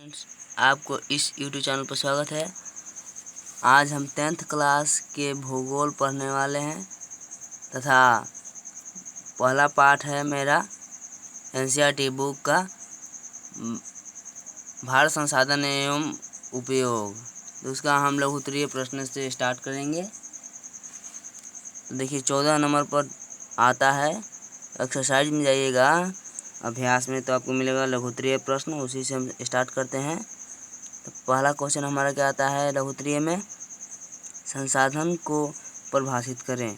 Friends, आपको इस YouTube channel पर स्वागत है। आज हम 10th क्लास के भूगोल पढ़ने वाले हैं तथा पहला पाठ है मेरा NCERT बुक का भारत संसाधन एवं उपयोग। तो उसका हम लोग उत्तरीय प्रश्न से स्टार्ट करेंगे। तो देखिए 14 नंबर पर आता है। एक्सरसाइज में जाइएगा, अभ्यास में तो आपको मिलेगा लघुत्तरीय प्रश्न, उसी से हम स्टार्ट करते हैं। तो पहला क्वेश्चन हमारा क्या आता है लघुत्तरीय में, संसाधन को परिभाषित करें।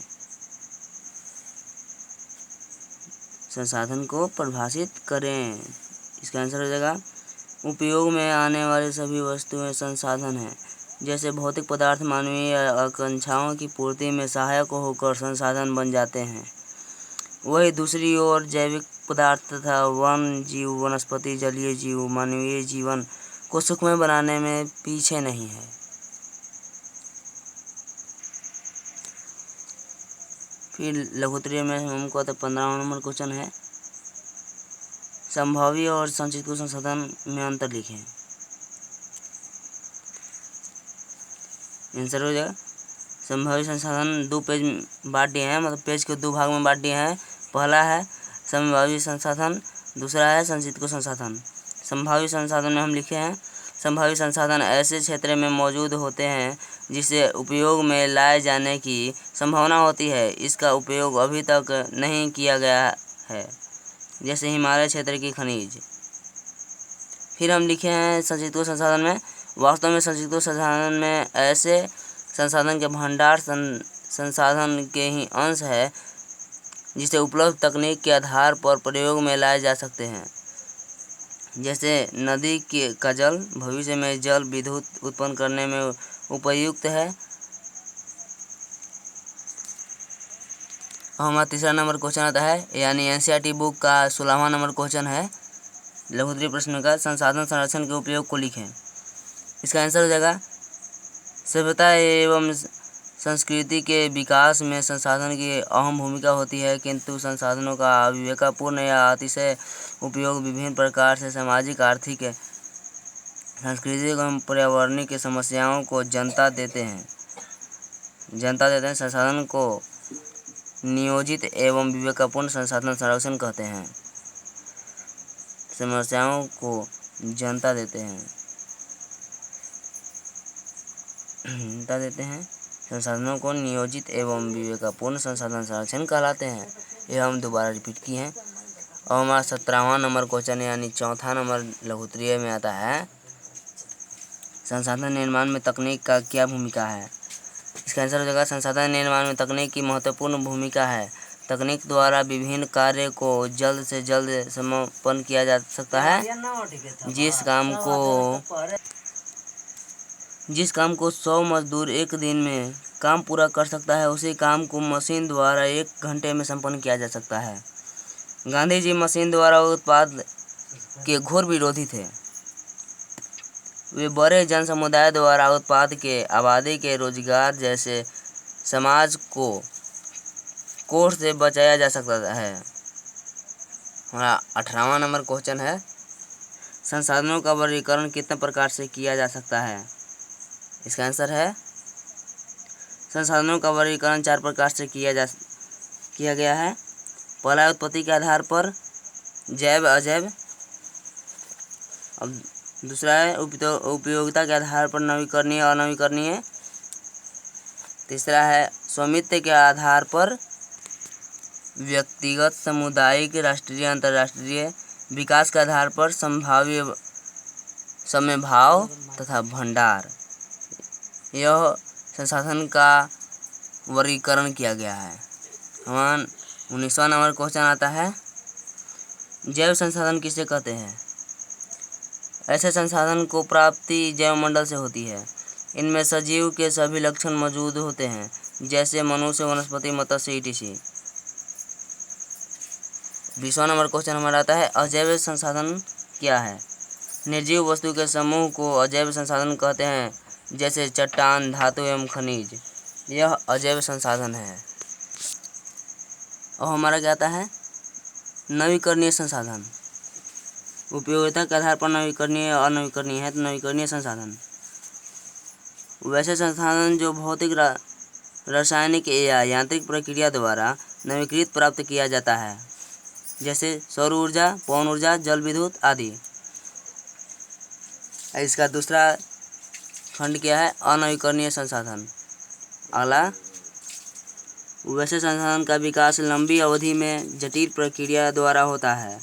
संसाधन को परिभाषित करें, इसका आंसर हो जाएगा उपयोग में आने वाली सभी वस्तुएं संसाधन हैं। जैसे भौतिक पदार्थ मानवीय आकांक्षाओं की पूर्ति में सहायक होकर संसाधन बन जाते हैं, वही दूसरी ओर जैविक पदार्थ तथा वन जीव, वनस्पति, जलीय जीव मानवीय जीवन को सुखमय बनाने में पीछे नहीं है। फिर लघुत्तरीय में हमको तो 15 नंबर क्वेश्चन है, संभाव्य और संचित संसाधन में अंतर लिखें। आंसर हो जाएगा संभाव्य संसाधन 2 पेज बांट दिए हैं, मतलब पेज को 2 भाग में बांट दिए हैं। पहला है संभाव्य संसाधन, दूसरा है संचित संसाधन। संभाव्य संसाधन में हम लिखे हैं, संभाव्य संसाधन ऐसे क्षेत्र में मौजूद होते हैं जिसे उपयोग में लाए जाने की संभावना होती है, इसका उपयोग अभी तक नहीं किया गया है, जैसे हिमालय क्षेत्र की खनिज। फिर हम लिखे हैं संचित संसाधन में, वास्तव में संचित संसाधन में ऐसे संसाधन के भंडार संसाधन के ही अंश है जिसे उपलब्ध तकनीक के आधार पर प्रयोग में लाए जा सकते हैं। जैसे नदी का जल भविष्य में जल विद्युत उत्पन्न करने में उपयुक्त है। हमारा तीसरा नंबर क्वेश्चन आता है, यानी NCERT बुक का 16वां नंबर क्वेश्चन है लघुत्तरीय प्रश्न का, संसाधन संरक्षण के उपयोग को लिखें। इसका आंसर हो जाएगा सभ्यता एवं संस्कृति के विकास में संसाधन की अहम भूमिका होती है, किंतु संसाधनों का विवेकपूर्ण या अतिशय उपयोग विभिन्न प्रकार से सामाजिक, आर्थिक, सांस्कृतिक एवं पर्यावरणीय की समस्याओं को जनता देते हैं। संसाधन को नियोजित एवं विवेकपूर्ण संसाधन संरक्षण कहते हैं। समस्याओं को जनता देते हैं, संसाधनों को नियोजित एवं विवेकपूर्ण संसाधन संरक्षण कहलाते हैं। यह हम दोबारा रिपीट किए हैं। और हमारा 17वां नंबर क्वेश्चन यानी चौथा नंबर लघुत्तरीय में आता है, संसाधन निर्माण में तकनीक का क्या भूमिका है। इसका आंसर हो जाएगा संसाधन निर्माण में तकनीक की महत्वपूर्ण भूमिका है। तकनीक द्वारा विभिन्न कार्य को जल्द से जल्द समापन किया जा सकता है। जिस काम को 100 मजदूर एक दिन में काम पूरा कर सकता है, उसी काम को मशीन द्वारा 1 घंटे में संपन्न किया जा सकता है। गांधी जी मशीन द्वारा उत्पाद के घोर विरोधी थे। वे बड़े जन समुदाय द्वारा उत्पाद के आबादी के रोजगार जैसे समाज को कोढ़ से बचाया जा सकता है। हमारा 18वां नंबर क्वेश्चन है, संसाधनों का वर्गीकरण कितने प्रकार से किया जा सकता है। इसका आंसर है संसाधनों का वर्गीकरण 4 प्रकार से किया गया है। पहला उत्पत्ति के आधार पर, जैव अजैव। अब दूसरा है उपयोगिता के आधार पर, नवीकरणीय अनवीकरणीय। तीसरा है स्वामित्व के आधार पर, व्यक्तिगत, सामुदायिक, राष्ट्रीय, अंतर्राष्ट्रीय। विकास के आधार पर, संभाव्य, समभाव तथा भंडार। यह संसाधन का वर्गीकरण किया गया है। हमारा 19वां नंबर क्वेश्चन आता है, जैव संसाधन किसे कहते हैं। ऐसे संसाधन को प्राप्ति जैवमंडल से होती है। इनमें सजीव के सभी लक्षण मौजूद होते हैं, जैसे मनुष्य, वनस्पति, मत्स्य etc। 20वां नंबर क्वेश्चन हमारा आता है, अजैव संसाधन क्या है। निर्जीव वस्तु के समूह को अजैव संसाधन कहते हैं, जैसे चट्टान, धातु एवं खनिज। यह अजैव संसाधन है। और हमारा क्या आता है, नवीकरणीय संसाधन। उपयोगिता के आधार पर नवीकरणीय और अनवीकरणीय है। तो नवीकरणीय संसाधन वैसे संसाधन जो भौतिक, रासायनिक या यांत्रिक प्रक्रिया द्वारा नवीकृत प्राप्त किया जाता है, जैसे सौर ऊर्जा, पवन ऊर्जा, जल विद्युत आदि। इसका दूसरा खंड क्या है? अनवीकरणीय संसाधन। अगला, वैसे संसाधन का विकास लंबी अवधि में जटिल प्रक्रिया द्वारा होता है।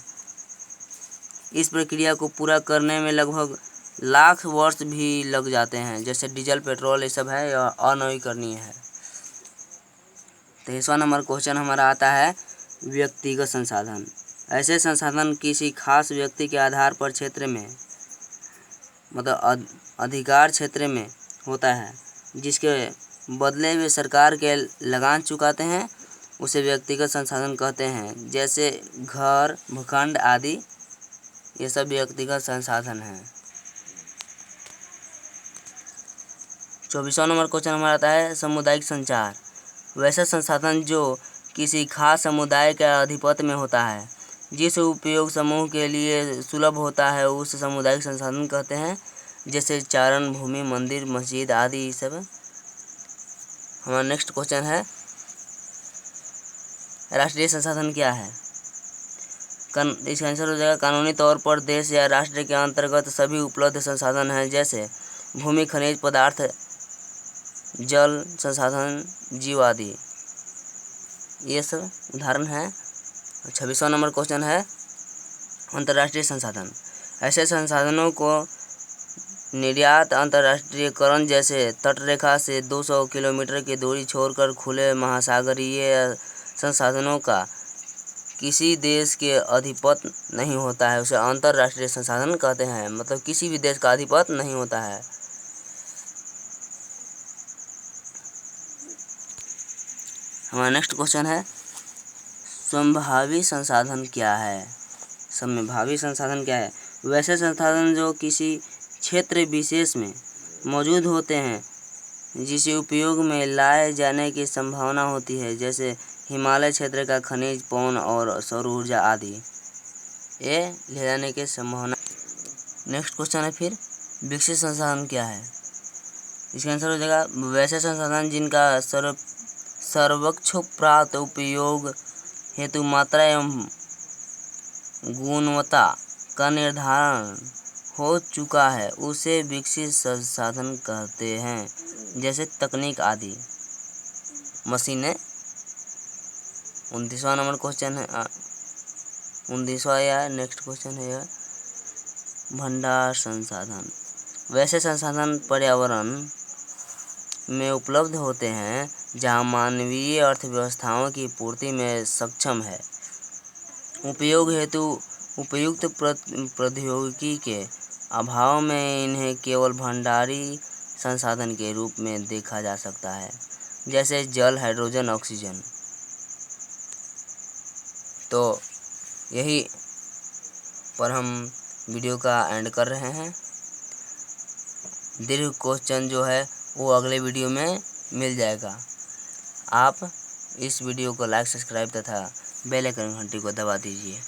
इस प्रक्रिया को पूरा करने में लगभग लाख वर्ष भी लग जाते हैं, जैसे डीजल, पेट्रोल, ये सब है, यह अनवीकरणीय है। 23वां नंबर क्वेश्चन हमारा आता है व्यक्तिगत संसाधन। ऐसे संसाधन किसी खास व्यक्ति के आधार पर क्षेत्र में, मतलब अधिकार क्षेत्र में होता है, जिसके बदले वे सरकार के लगान चुकाते हैं, उसे व्यक्तिगत संसाधन कहते हैं। जैसे घर, भूखंड आदि, ये सब व्यक्तिगत संसाधन हैं। 24वां नंबर क्वेश्चन हमारा आता है सामुदायिक संचार। वैसे संसाधन जो किसी खास समुदाय के आधिपत्य में होता है, जिस उपयोग समूह के लिए सुलभ होता है, उस सामुदायिक संसाधन कहते हैं। जैसे चारण भूमि, मंदिर, मस्जिद आदि, ये सब। हमारा नेक्स्ट क्वेश्चन है राष्ट्रीय संसाधन क्या है? इसका आंसर हो जाएगा कानूनी तौर पर देश या राष्ट्र के अंतर्गत सभी उपलब्ध संसाधन हैं, जैसे भूमि, खनिज पदार्थ, जल संसाधन, जीव आदि, ये सब उदाहरण है। 26वां नंबर क्वेश्चन है अंतर्राष्ट्रीय संसाधन। ऐसे संसाधनों को निर्यात, अंतर्राष्ट्रीयकरण, जैसे तटरेखा से 200 किलोमीटर की दूरी छोड़कर खुले महासागरीय संसाधनों का किसी देश के अधिपत्य नहीं होता है, उसे अंतर्राष्ट्रीय संसाधन कहते हैं। मतलब किसी भी देश का अधिपत्य नहीं होता है। हमारा नेक्स्ट क्वेश्चन है समभावी संसाधन क्या है? समभावी संसाधन क्या है? वैसे संसाधन जो किसी क्षेत्र विशेष में मौजूद होते हैं, जिसे उपयोग में लाए जाने की संभावना होती है, जैसे हिमालय क्षेत्र का खनिज, पवन और सौर ऊर्जा आदि, ये ले जाने की संभावना। नेक्स्ट क्वेश्चन है फिर विकसित संसाधन क्या है? इसका आंसर हो जाएगा वैसे संसाधन जिनका सर्वोच्च प्राप्त उपयोग हेतु मात्रा एवं गुणवत्ता का निर्धारण हो चुका है, उसे विकसित संसाधन कहते हैं। जैसे तकनीक आदि, मशीनें। 29वां नंबर क्वेश्चन है 29वां या नेक्स्ट क्वेश्चन है यह भंडार संसाधन। वैसे संसाधन पर्यावरण में उपलब्ध होते हैं जहां मानवीय अर्थव्यवस्थाओं की पूर्ति में सक्षम है। उपयोग हेतु उपयुक्त प्रौद्योगिकी के अभाव में इन्हें केवल भंडारी संसाधन के रूप में देखा जा सकता है, जैसे जल, हाइड्रोजन, ऑक्सीजन। तो यही पर हम वीडियो का एंड कर रहे हैं। दीर्घ क्वेश्चन जो है वो अगले वीडियो में मिल जाएगा। आप इस वीडियो को लाइक, सब्सक्राइब तथा बेल आइकन घंटी को दबा दीजिए।